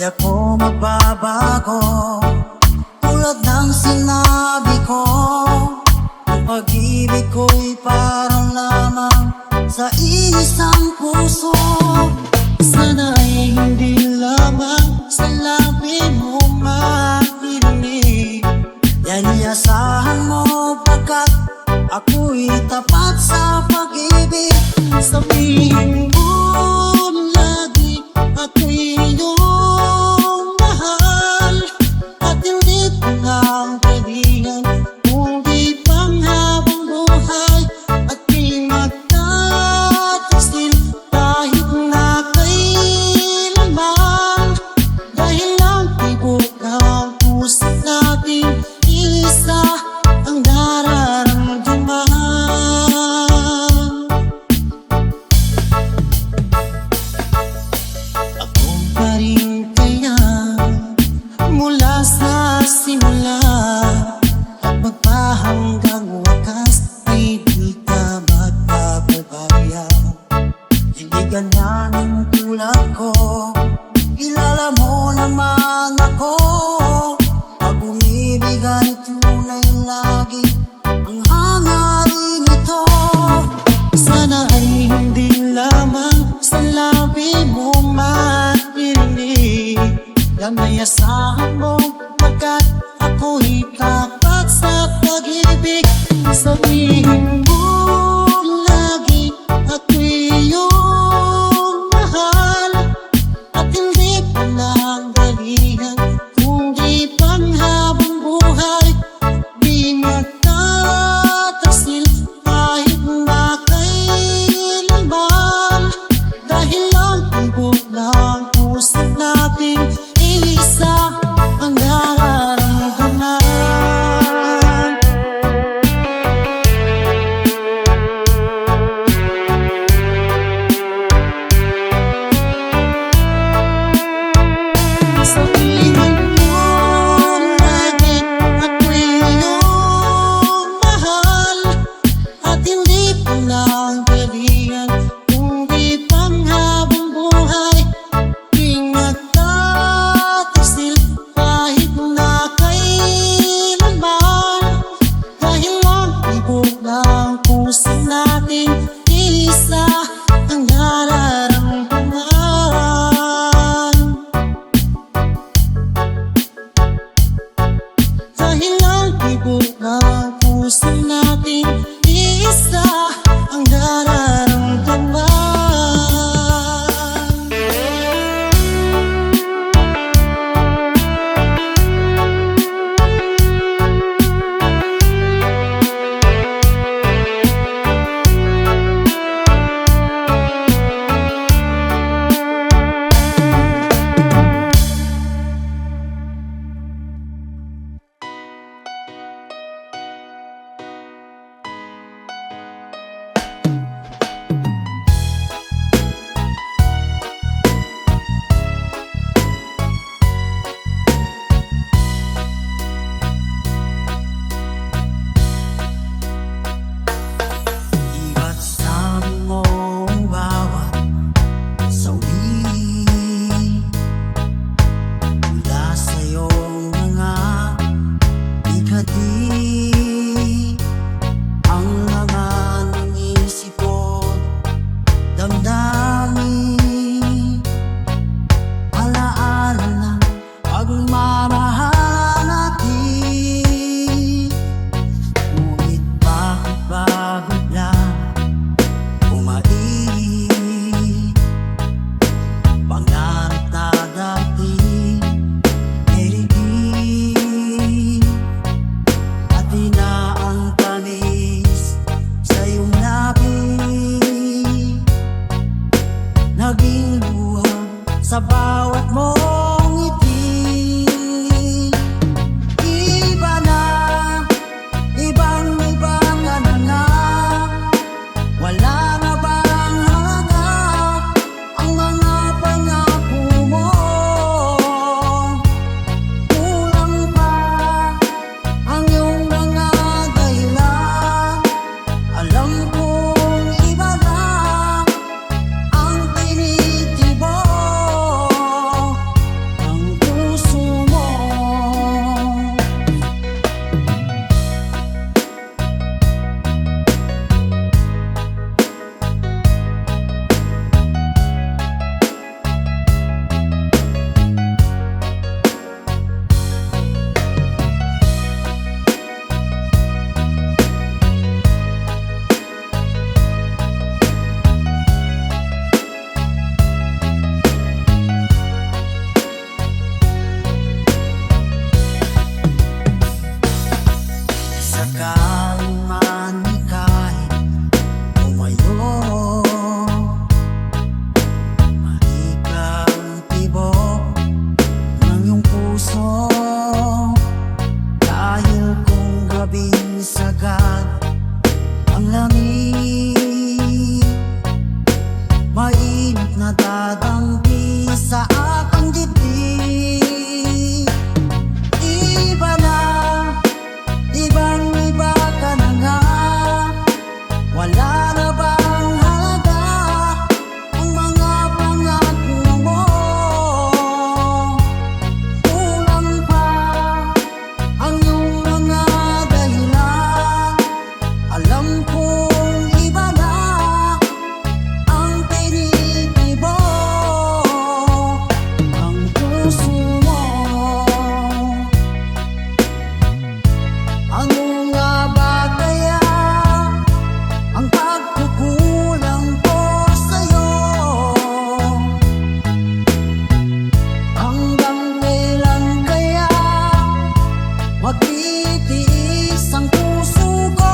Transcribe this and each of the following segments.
Di ako magbabago, tulad ng sinabi ko. Ang pag-ibig ko'y parang lamang sa isang puso. Sana ay hindi lamang sa labi mo marinig. Yan iasahan mo pagkat ako'y tapat sa pag-ibig. Sabihin mo lagi ako'y iyong mahal, at hindi ko nang kaibigan kundi panghabang buhay. At di magtatasil kahit na kailanman, dahil ang tibok ng puso natin isa ang nararamdaman. Ako pa rin kaya mula sa simula at magpahanggang wakas ay di ka magpapabaya. Hindi ganyan tulad ko, kilala mo naman ako. Pag umibig ay tunay lagi ang hangarin ito. Sana ay hindi lamang sa labi mo marinig. Yan ay asahan mo pagkat ako'y tapat sa pag-ibig. Sabihin mo lagi ako'y iyong mahal, at hindi pa lang dalihan kundi panghabang buhay. Di magtatasil kahit na kailanman, dahil ang tibok ng puso natin isa ang puso mo. Ano nga ba kaya ang pagkukulang ko sa'yo? Hanggang kailan kaya magtitiis ang puso ko?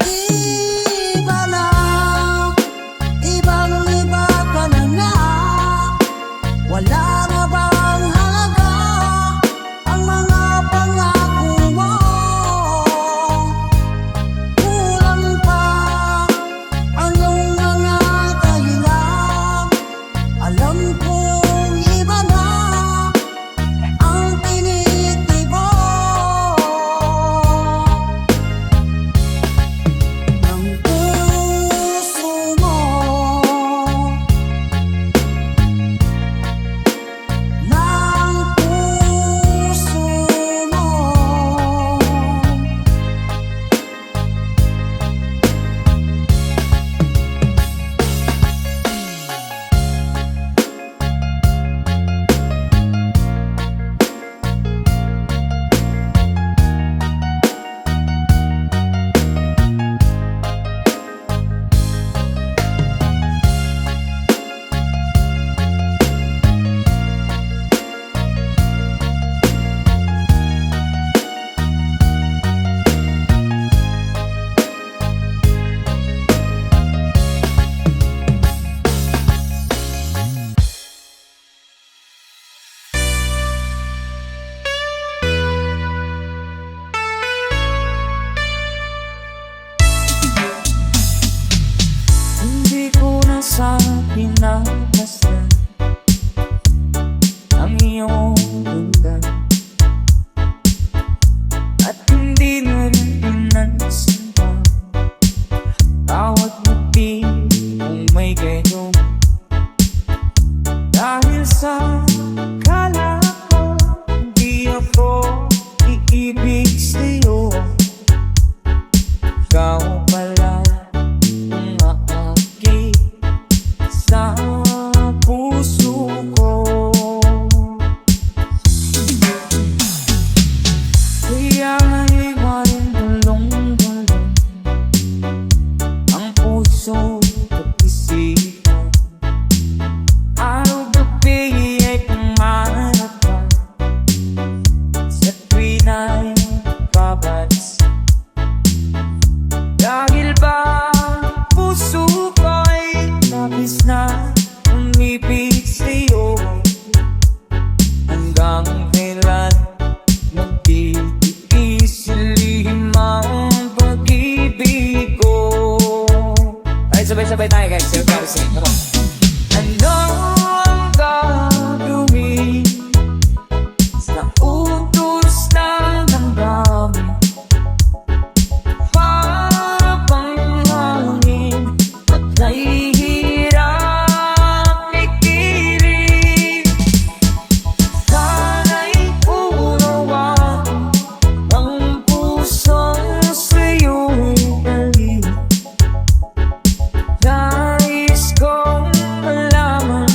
Iba na, ibang-iba ka na nga. Wala na bang halaga ang mga pangako mo? Kulang pa ang iyong mga dahilan. Alam kong iba na ang tinitibo ng puso mo, ng puso mo. Hindi ko na sa pinagmasdan ang iyong ganda, at hindi na rin pinansin pa bawat ngiti mong may ganyo. Dahil sa akala ko hindi ako iibig sa'yo, ikaw pala ang aakit sa puso ko. Kaya nga'y maring bulong-bulong ang puso at isipan. Araw-gabi ay pangarap ka sa tuwin ay babalik. Dahil ba puso ko'y labis na umibig sa'yo? Hanggang kailan magtitiis ilihim ang pag-ibig ko? Ay, sabay-sabay tayo guys, sir, para sa'yo. Come on. Ano ang gagawin sa utos ng damdamin? Para bang hangin at nahihirap ikilig? Sana'y unawaan ang pusong sa'yo'y galing. Nais kong malaman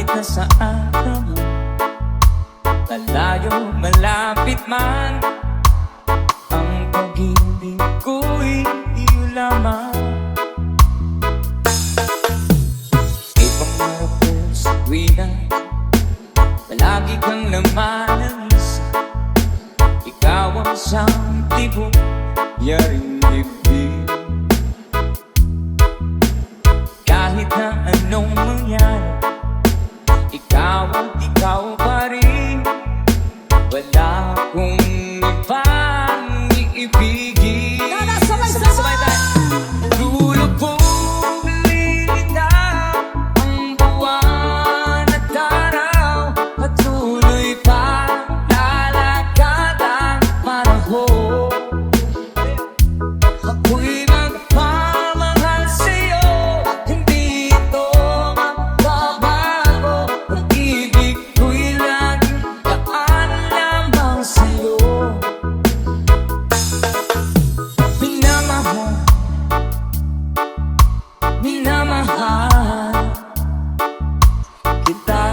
Kahit nasaan ka man, malayo, malapit man, ang pag-ibig ko'y iyo lamang. Ibang marapol sa tuwina, palagi kang laman ng isa. Ikaw ang siyang tibok, yaring dibdib. Kahit na anong mangyari, ikaw at ikaw pa rin. Wala akong ibang iibigin. Sabay-sabay tayo. Lulubog, lilitaw ang buwan at araw, patuloy pa lalakad ang panahon. Ako'y magpamahal sa'yo, hindi ito magbabago. Pag-ibig ko'y laging daan lamang sa'yo. Minamahal, minamahal kita.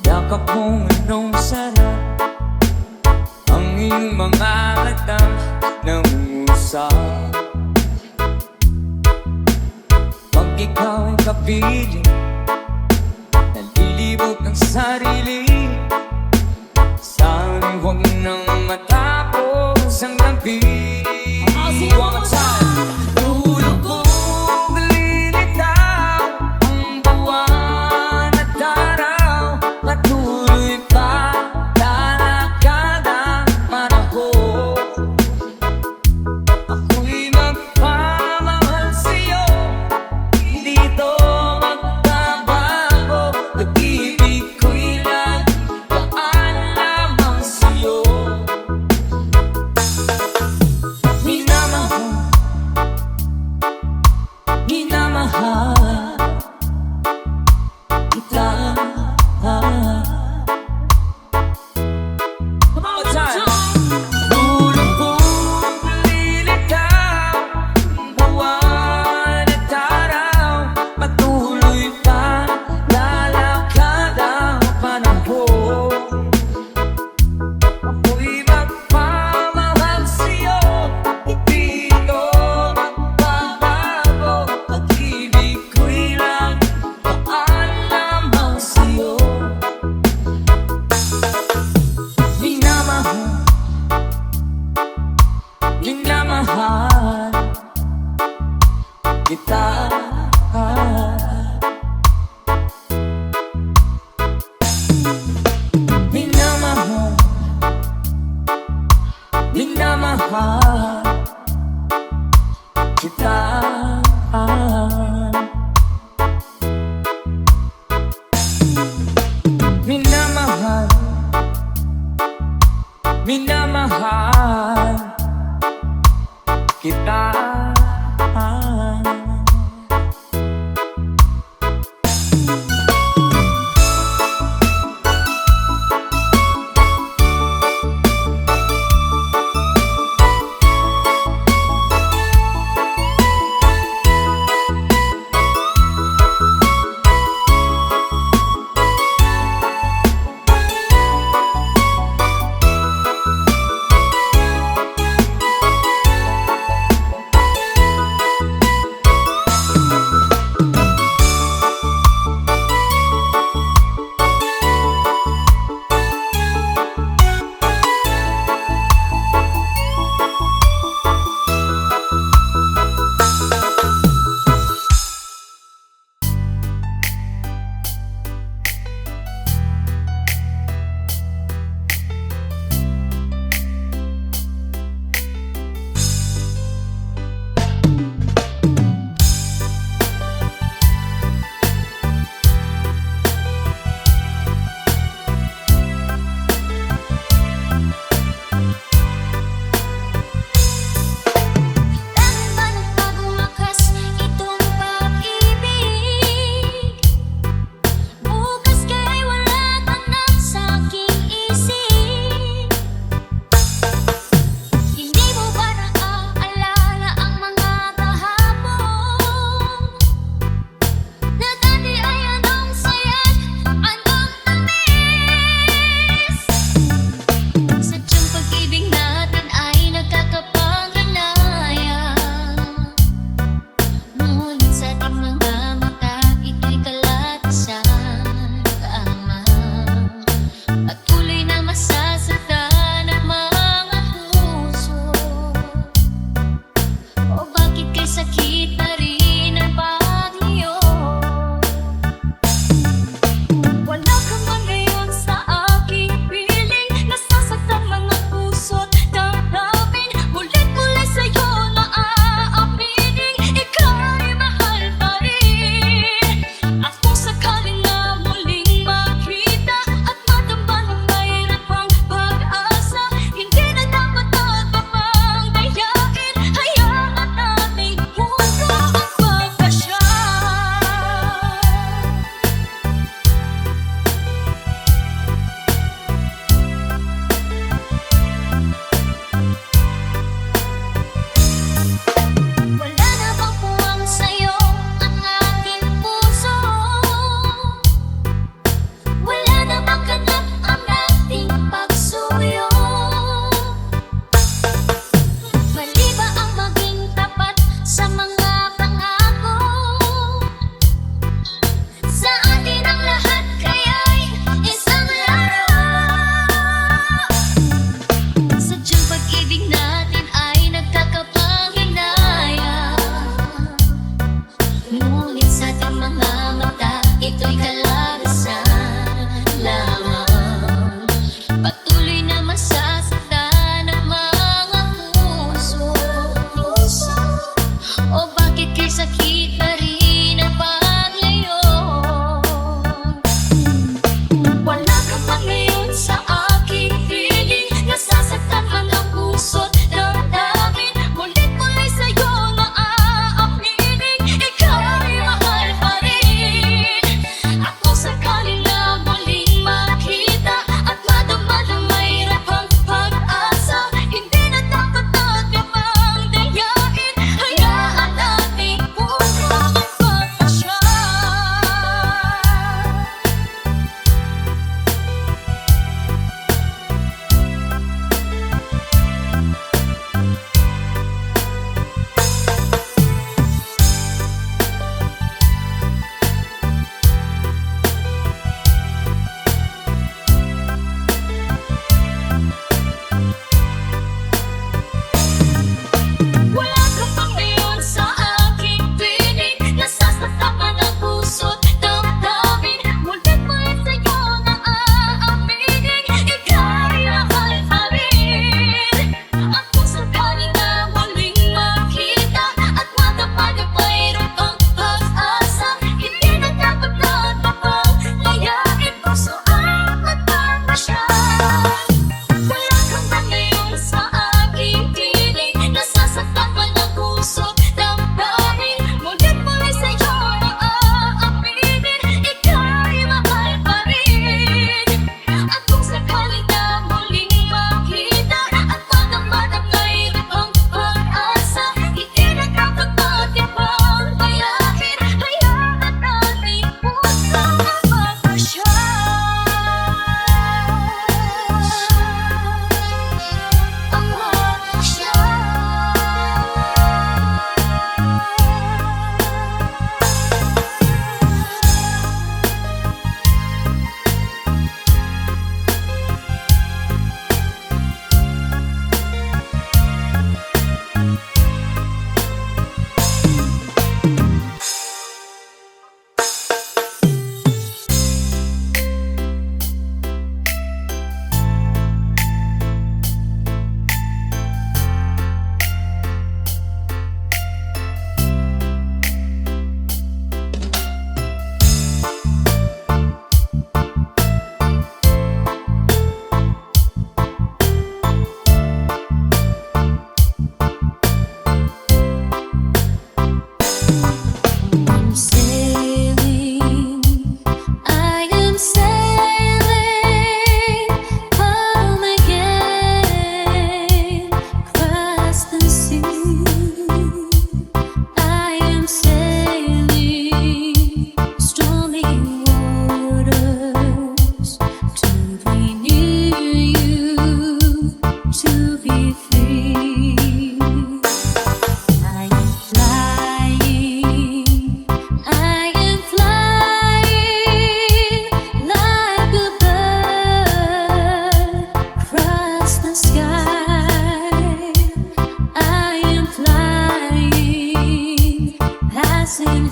Yakap mong anong sarap, ang iyong mga latang nangungusap. Pag ikaw ay kapiling, nalilibot ng sarili. Sana'y huwag nang matapos ang gabi. One more time. Lulubog, lilitaw ang buwan at araw, patuloy pa lalakad ang panahon. Ako'y magpamahal sa'yo, hindi ito magbabago. Pag-ibig ko'y laging daan lamang sa'yo. Minamahal, minamahal kita. One time. Lulubog, lilitaw ang buwan at araw, patuloy pa lalakad ang panahon. Ako'y magpamahal sa'yo, hindi ito magbabago. Pag-ibig ko'y laging daan lamang sa'yo. Minamahal, minamahal kita. Minamahal, minamahal kita. Minamahal, minamahal kita.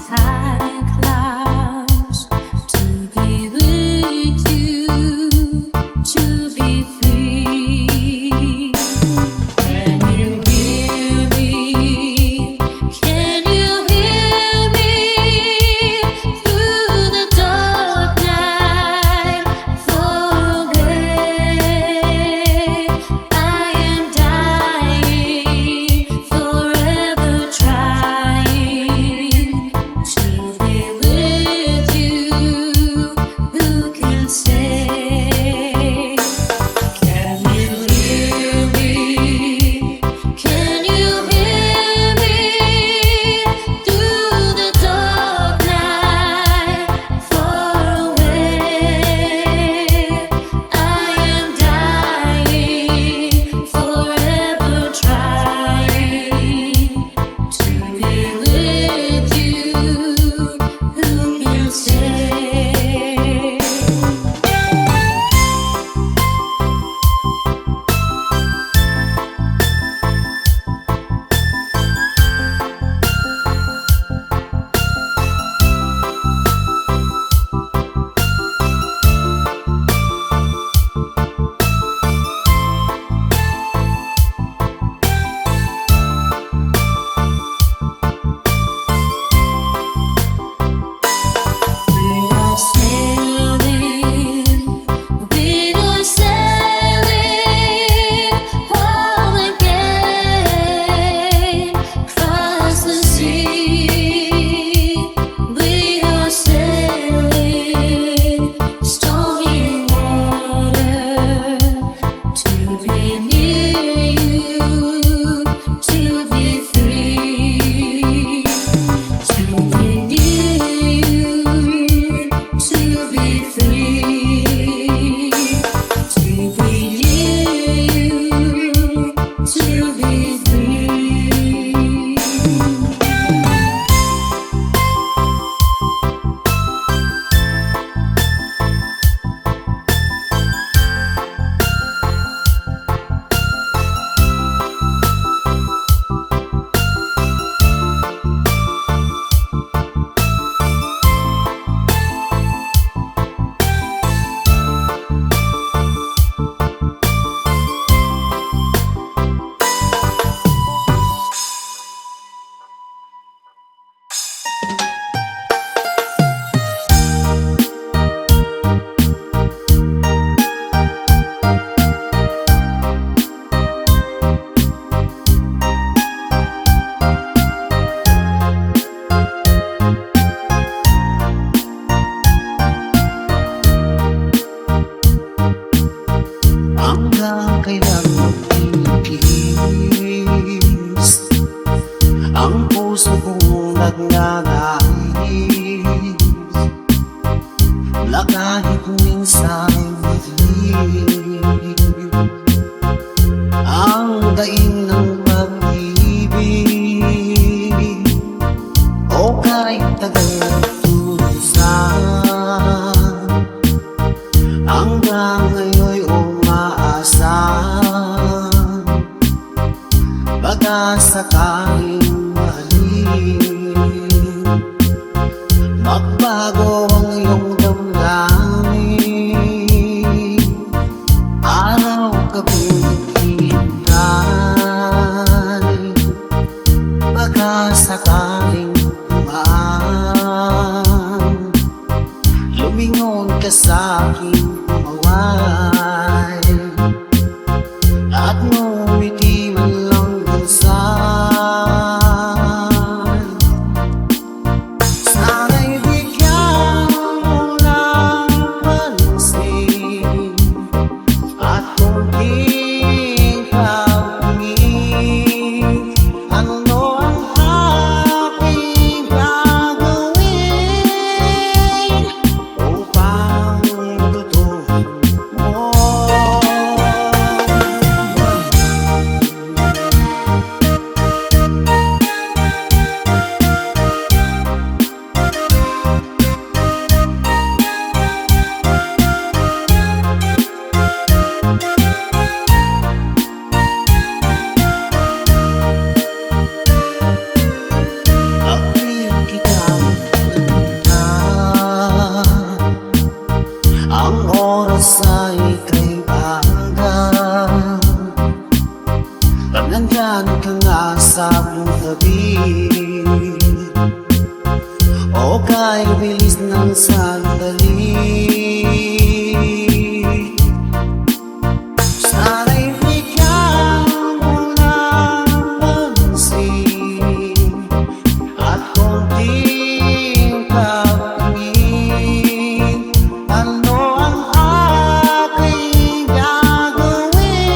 hiding clouds to be with you, to be free. Can you hear me? Can you hear me through the dark night? Far away, I am dying, forever trying to be with you. Who can say? Can you hear me? Can you hear me through the dark night? Far away, I am dying, forever trying to be with you. Who can say? We are sailing home again, across the sea. We are sailing stormy water to be near you, to be free, to be near you, to be free, to be near you, to be free. Hanggang kailan magtitiis ang puso kong nagnanais na kahit minsan madilim ang daing ng pag-ibig o kahit tagal tulisan hanggang ngayon'y umaasan baka sakaling mahalin magbago ang iyong damdamin araw gabi naghihintay baka sakaling dumaan lumingon ka sa aking kumaway at ngumiti man lang minsan. Sana'y bigyan aking tabi. O kahit bilis ng sandali, sana'y bigyan mo ng pansin at konting kapangin. Ano ang aking gagawin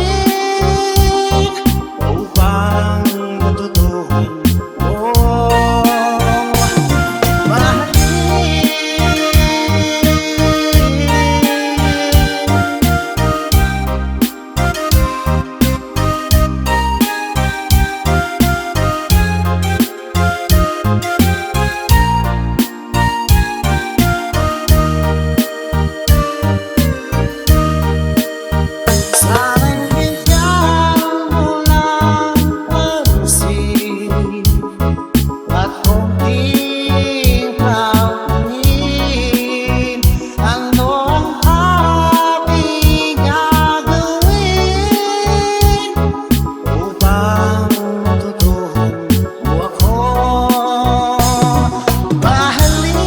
upang matutuhan mo mahalin? Sana'y bigyan mo ng pansin at konting kapangin. Ano ang aking gagawin upang matutuhan mo ako mahalin?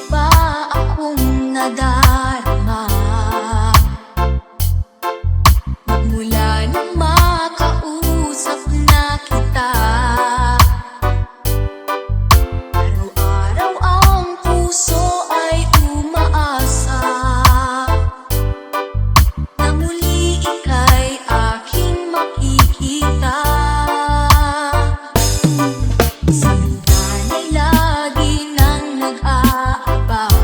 Ba akong nadarama magmula nang makausap na kita? Araw-araw ang puso ay umaasa na muli ika'y aking makikita. Sana'y lagi nang nag-aabang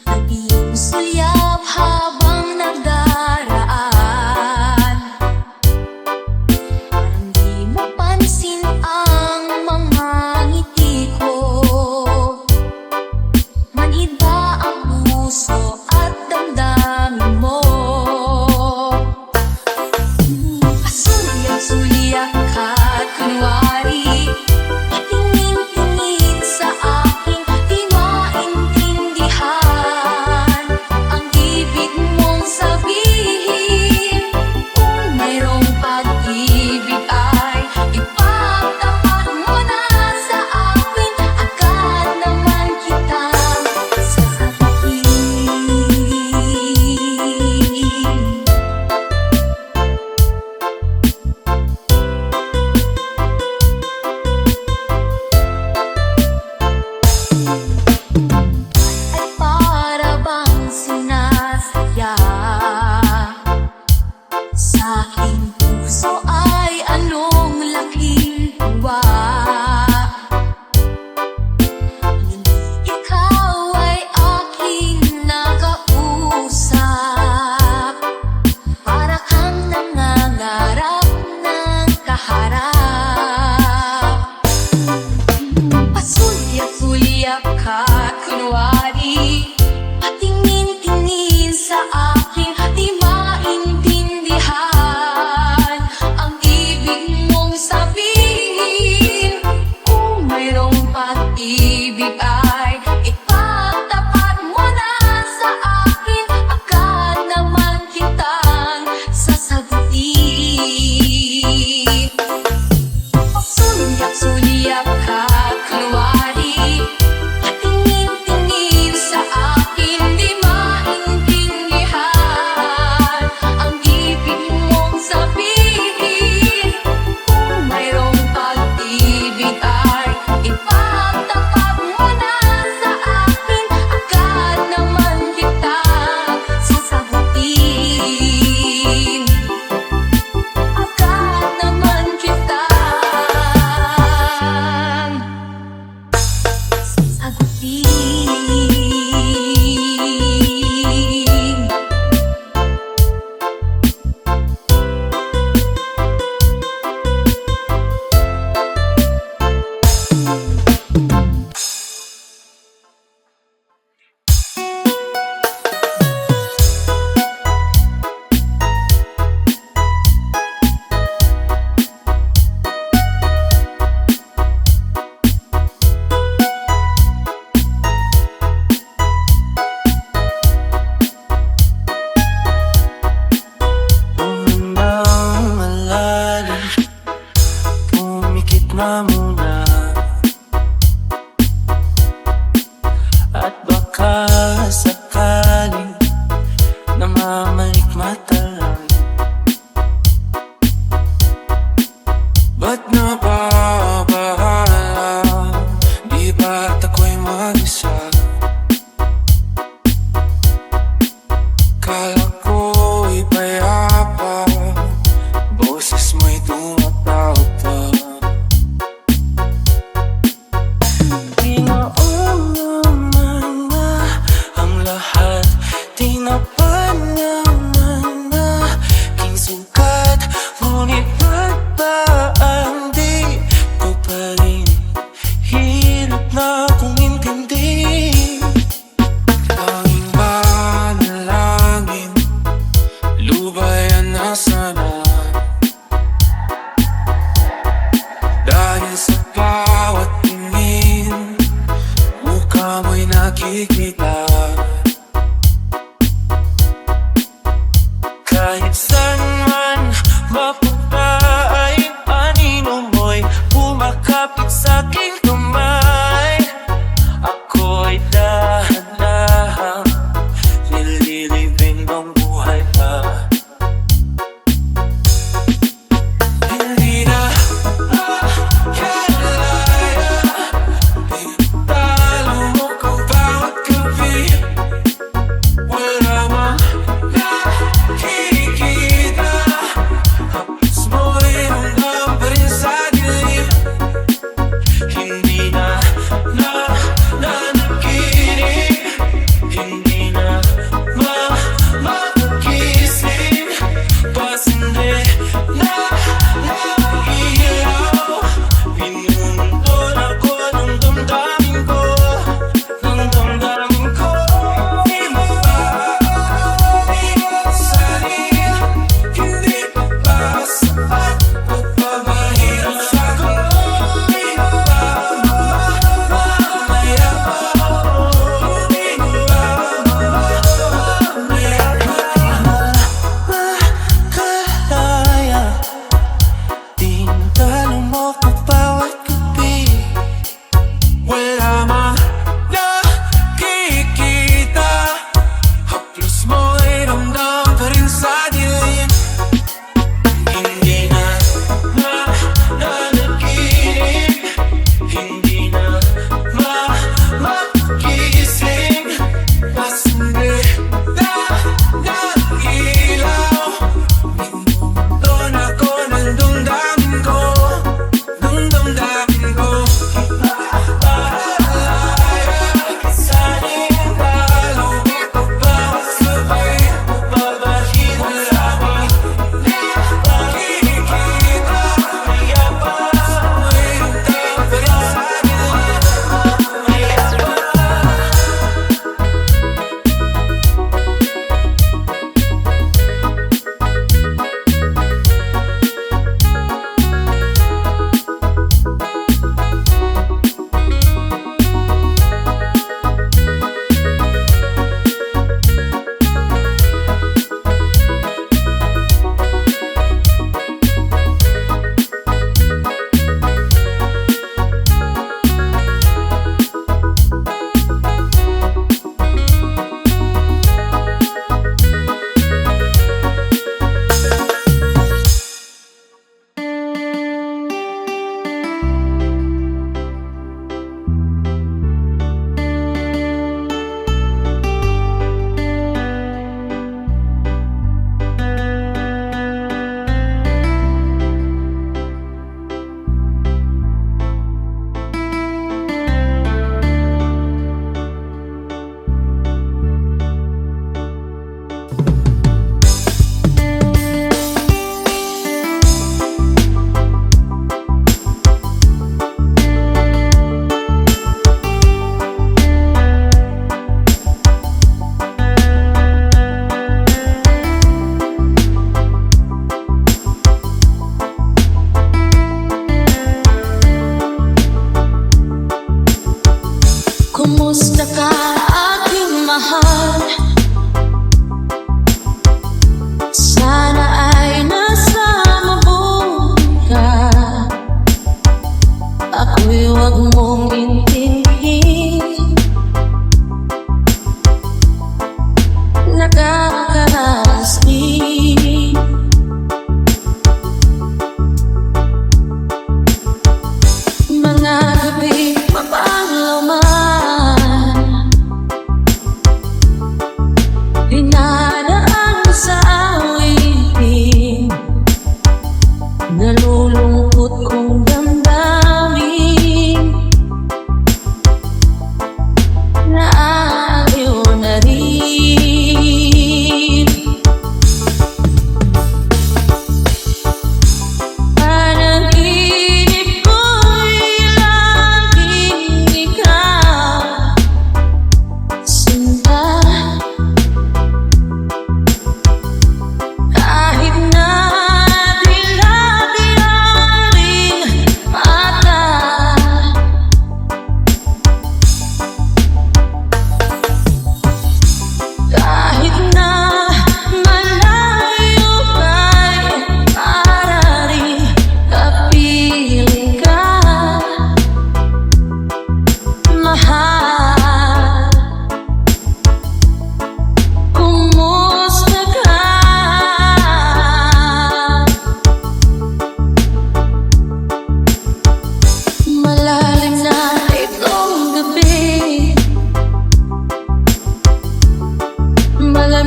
ang iyong suyap habang nagdaraan. Parang di mo pansin ang mga ngiti ko. Manhid ba ang puso at damdamin mo? Pasulyap-sulyap ka't kunwari patingin-tingin sa akin, di maintindihan ang ibig mong sabihin. Kung mayroong pag-ibig ay ipagtapat mo na sa akin, agad naman kitang sasabihin. Ay para bang sinasaya sa aking puso ay anong laking tuwa. Hindi ikaw ay aking nakausap, para kang nangangarap ng kaharap. Pasulyap-sulyap ka't kunwari patingin-tingin sa akin, di maintindihan ang ibig mong sabihin. Kung mayroong pag-ibig ay ipagtapat mo na sa akin,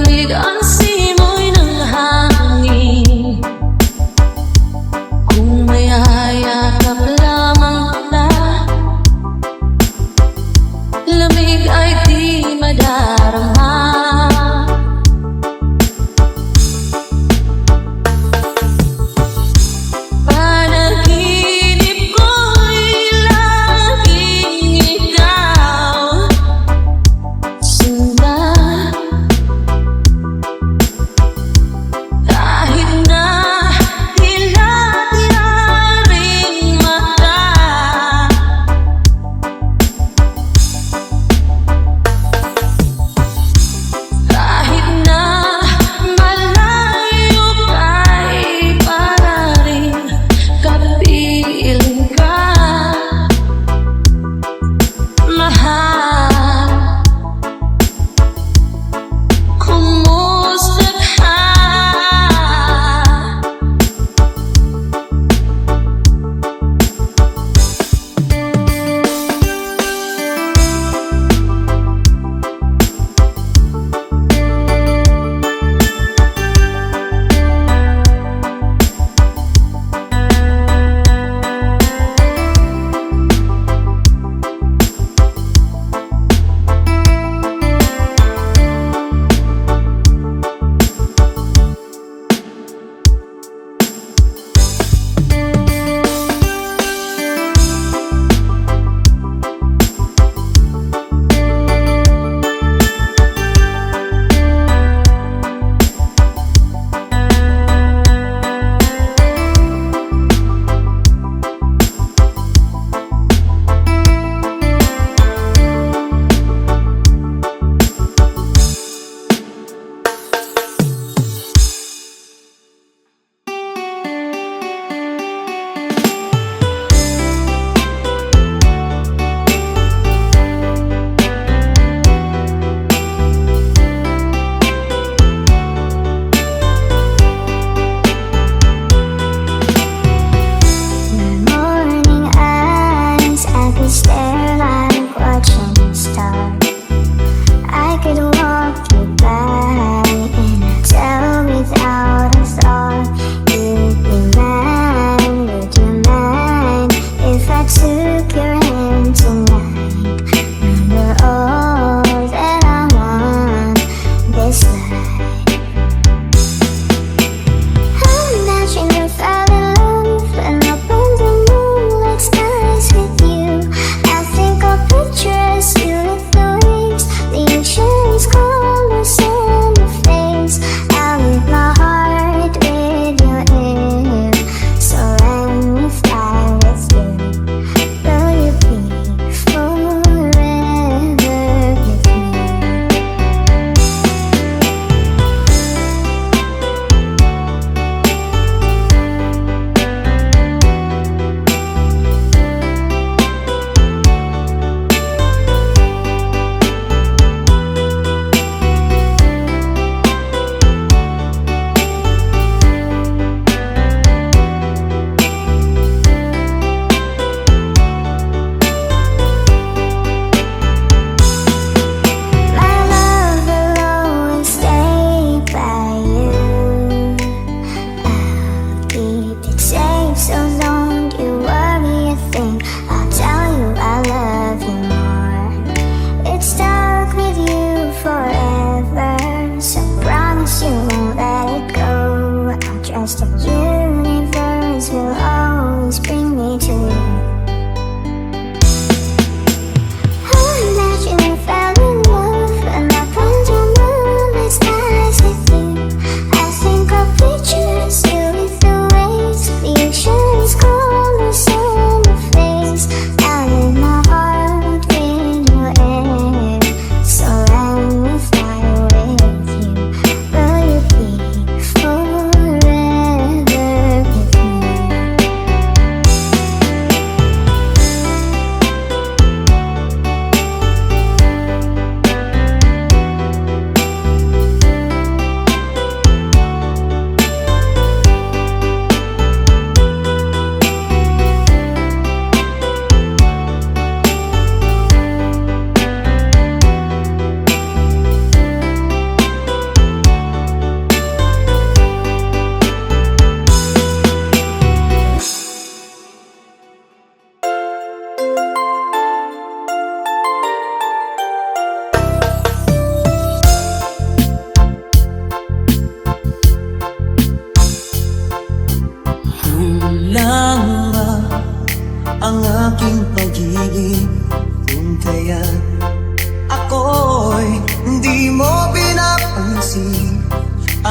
Malamig ang simoy ng hangin. Kung may hayakap lamang kita, lamig ay di madarama. Panaginip ko'y laging ikaw. Sinta,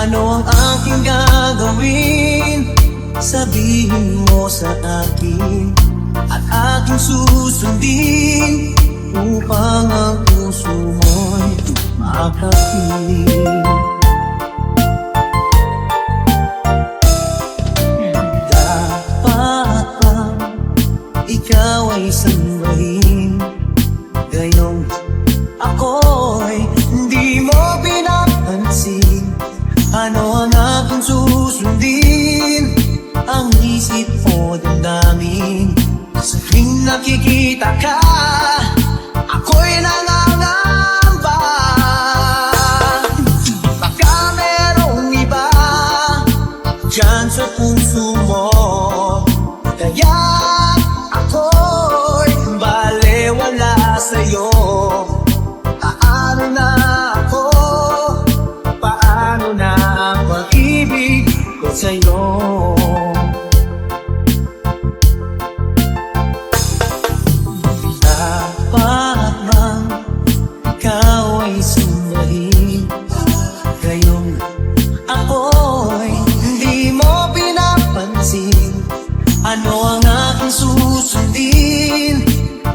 Ano ang aking gagawin? Sabihin mo sa akin at aking susundin upang ang puso mo'y makapiling. Dapat bang ikaw ay sambahin, gayong ako'y hindi mo pinapansin? Ano ang aking susundin? Ang isip mo damdamin. Sa tuwing nakikita ka, ako'y nangangamba. Baka merong iba dyan sa puso mo, kaya ako'y balewala sa'yo. Paano na ako? Paano na ang pag-ibig ko sa'yo? Dapat bang ikaw ay sambahin, gayong ako'y hindi mo pinapansin? Ano ang aking susundin?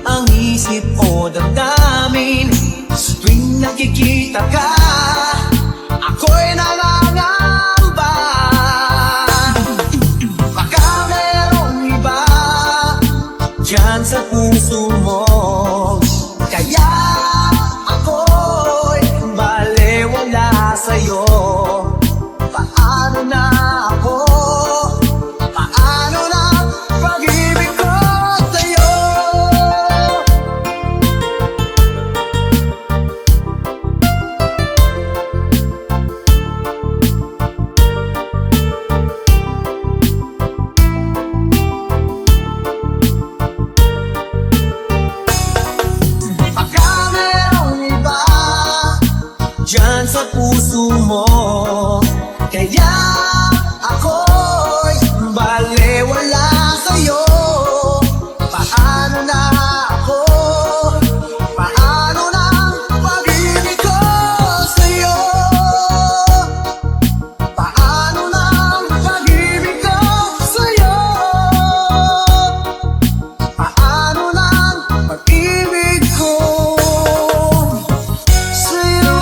Ang isip o damdamin? Sa tuwing nakikita ka, ako'y nangangamba. Baka merong iba dyan sa puso mo, kaya ako'y balewala sa'yo. Paano na ako? Paano na pag-ibig ko sa'yo? Baka merong iba dyan sa puso mo, kaya ako'y balewala sa'yo. Paano na ako? Paano na ang pag-ibig ko sa'yo? Paano na ang pag-ibig ko sa'yo? Paano na ang pag-ibig ko sa'yo?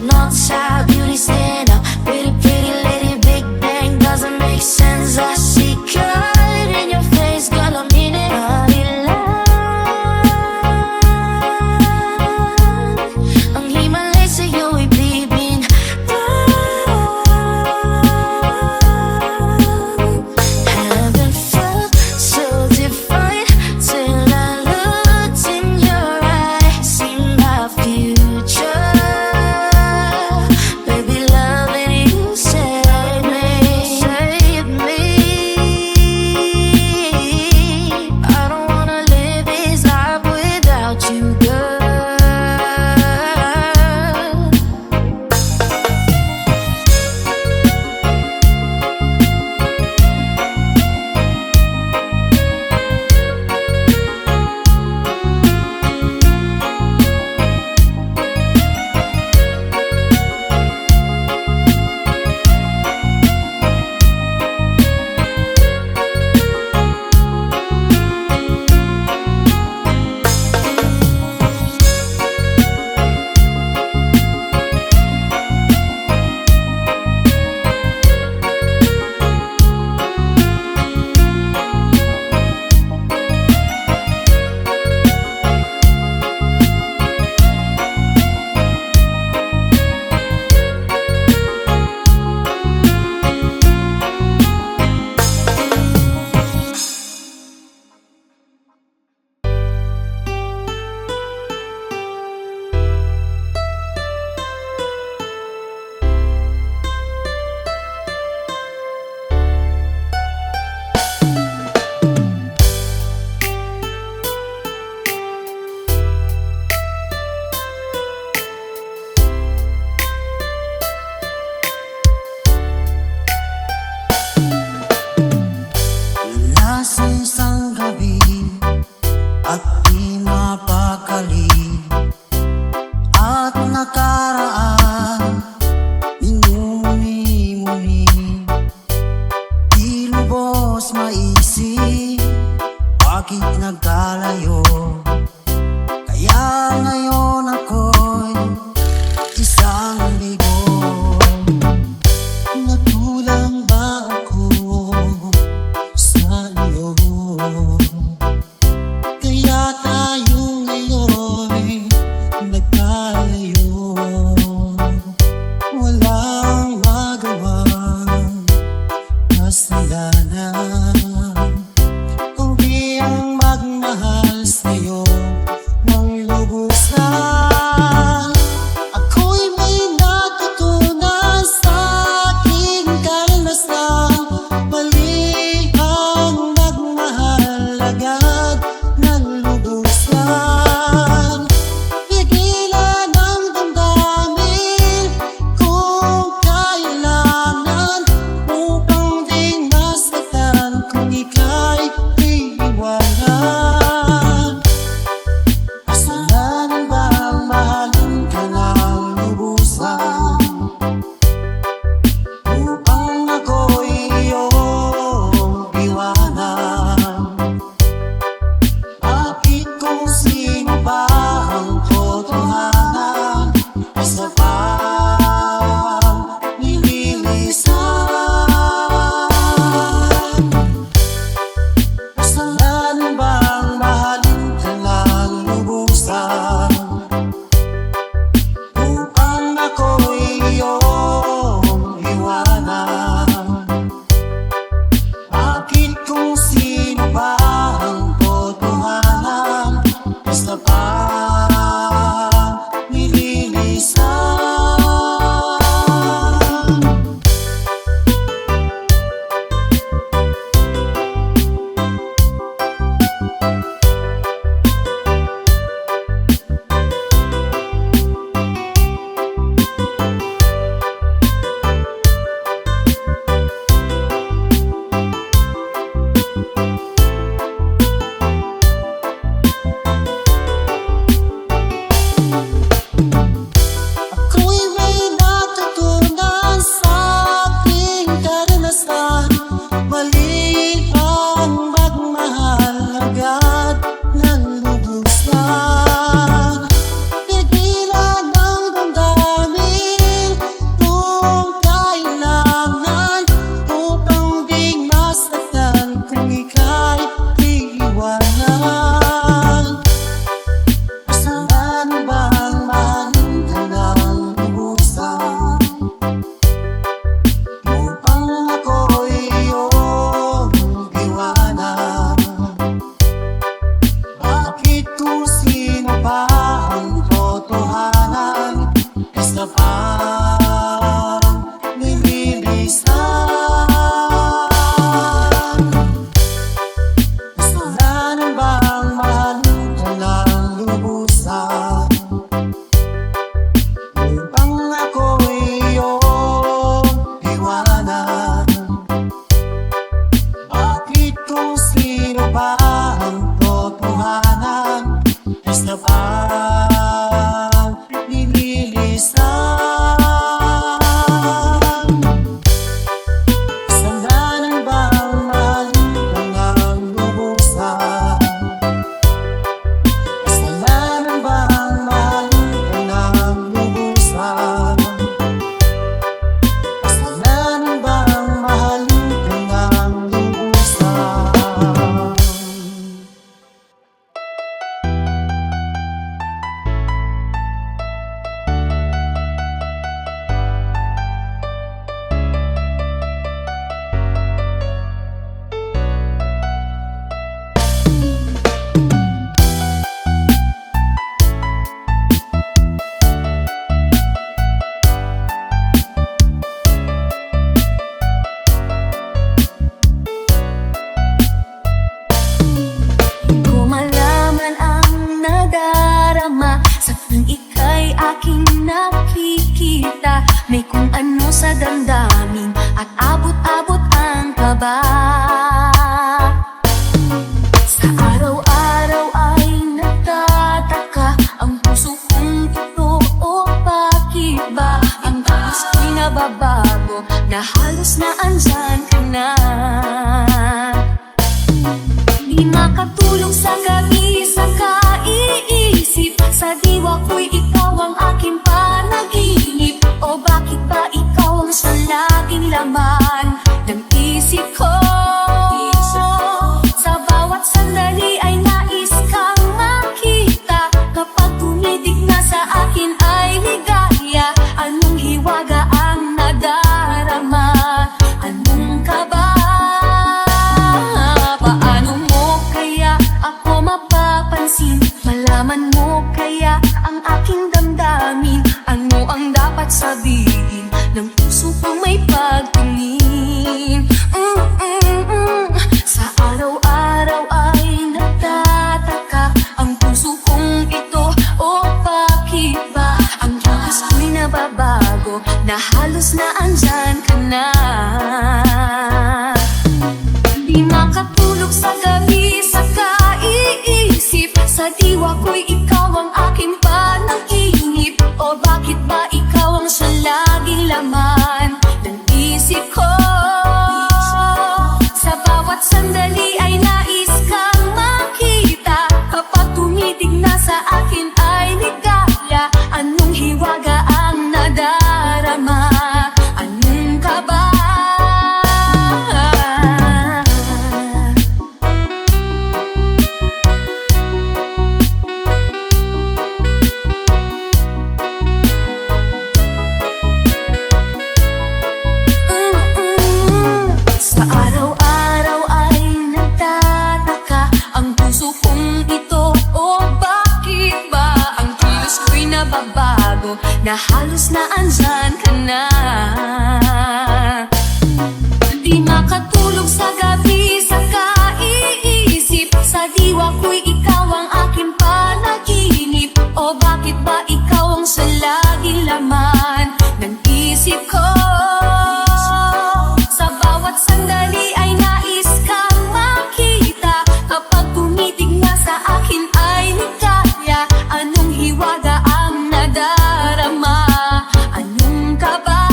Northside beauty stand up. Pretty, pretty lady, big bang doesn't make sense. I see cut in your face, girl, I'm in it. Ang himala sa'yo ay bibin. Haven't felt so divine till I looked in your eyes. See my future. isa. Kasalanan ba ang maling ang lubuksan? Kasalanan ba ang maling ang lubuksan? Kasalanan ba ang maling ang lubuksan? Ko malaman ang nadarama sa tuwing ika'y aking nakikita. May kung ano sa damdamin at abot-abot ang kaba. Sa araw-araw ay nagtataka ang puso kong ito, o bakit ba ang puso ko'y nababago na halos na andyan ka na. Di makatulog sa gabi sa kaiisip, sa diwa ko'y ikaw ang aking panaginip. O bakit ba ikaw ang sa laging laman ng isip ko? Sa bawat sandali ay nais kang makita. Kapag tumitig na sa akin ay ligaya. Anong hiwaga ang nadarama? Anong kaba? Paano mo kaya ako mapapansin? Malaman mo kaya ang aking damdamin? Ano ang dapat sabihin ng puso kong may pagtingin? Sa araw-araw ay nagtataka ang puso kong ito, o bakit ba ang bukas ko'y nababago na halos na andyan ka na. Di makatulog sa gabi sa kaiisip, sa diwa ko'y ikaw ang aking panaginip. O bakit ba ikaw ang sa laging laman ng isip ko? Sa bawat sandali ay nais kang makita. Kapag tumitig na sa akin ay ligaya. Anong hiwaga ang nadarama? Anong kaba? Sa araw-araw ay nagtataka ang puso kong ito, o bakit ba ang kilos ko'y nababago na halos na andyan ka na. Di makatulog sa gabi sa kaiisip, sa diwa ko'y ikaw ang aking panaginip. O bakit ba ikaw ang sa laging laman ng isip ko? Sa bawat sandali ay nais kang makita. Kapag tumitig na sa akin ay ligaya. Anong hiwaga ang nadarama? Anong kaba?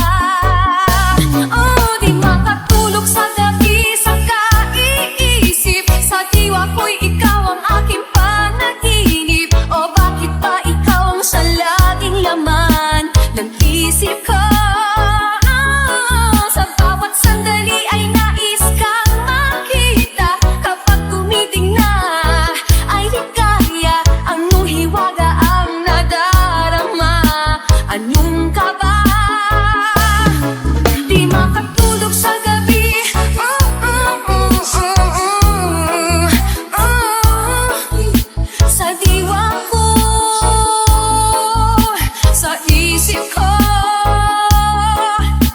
Oh, di makatulog sa gabi sa kaiisip, sa diwa ko'y ikaw ang aking panaginip. O bakit ba ikaw ang sa laging laman ng isip ko? Sa bawat sandali ay nais kang makita. Kapag tumitig na ay ligaya. Anong hiwaga ang nadarama? Anong kaba? Di makatulog sa gabi sa diwa ko, sa isip ko.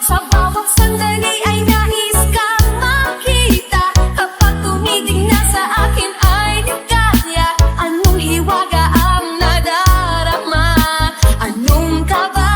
Sa bawat sandali ay nais kang makita. Kapag tumitig na sa akin ay ligaya. Anong hiwaga ang nadarama? Anong kaba?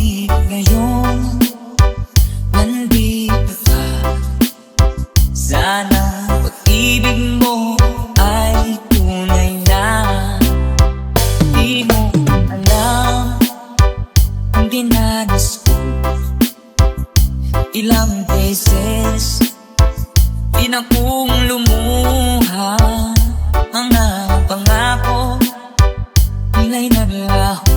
Ngunit ngayon nandito ka. Sana pag-ibig mo ay tunay na. Di mo alam ang dinanas ko. Ilang beses di na kong lumuha. Mga pangako nila'y naglaho.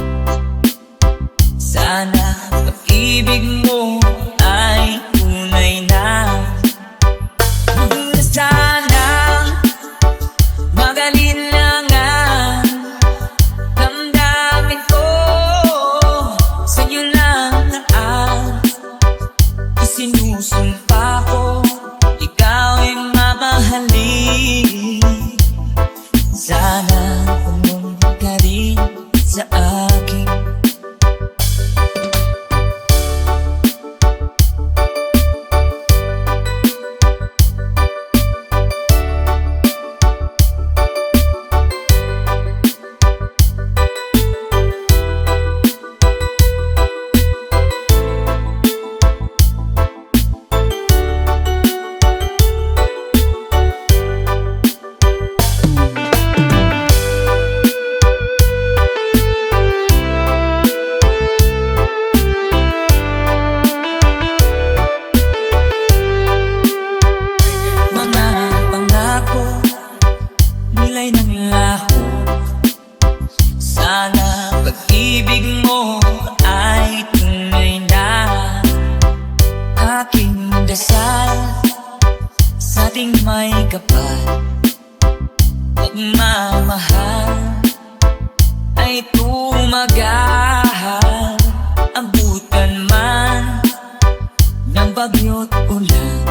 Sana pag-ibig mo ay tunay na. Sana magalinlangan damdamin ko. Sa'yo lang ang isinusumpa ko. Ikaw ay mamahalin. Sana pumunta ka rin sa akin. Nila'y naglaho. Sana pag-ibig mo ay tunay na. Aking dasal sa ating may kapal. Pagmamahal ay tumagahal. Abutan man ng bagyo't ulan.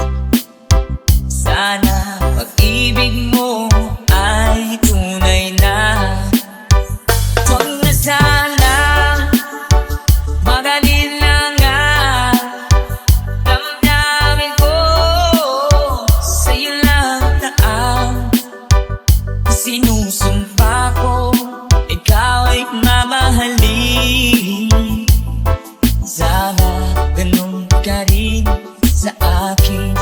Sana pag-ibig mo ay tunay na. Huwag na sana magalinlangan damdamin ko. Sa'yo lang na ang sinusumpa ko. Ikaw ay mamahalin. Sana ganun ka rin sa akin.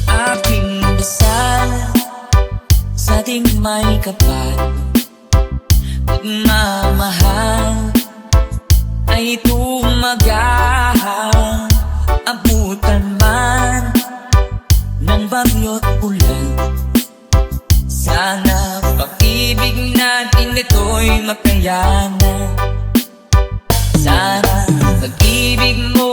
Aking dasal sa ating may kapal. Pagmamahal ay tumagahal. Abutan man ng bagyo't ulan. Sana pag-ibig natin ito'y makayanan. Sana pag-ibig mo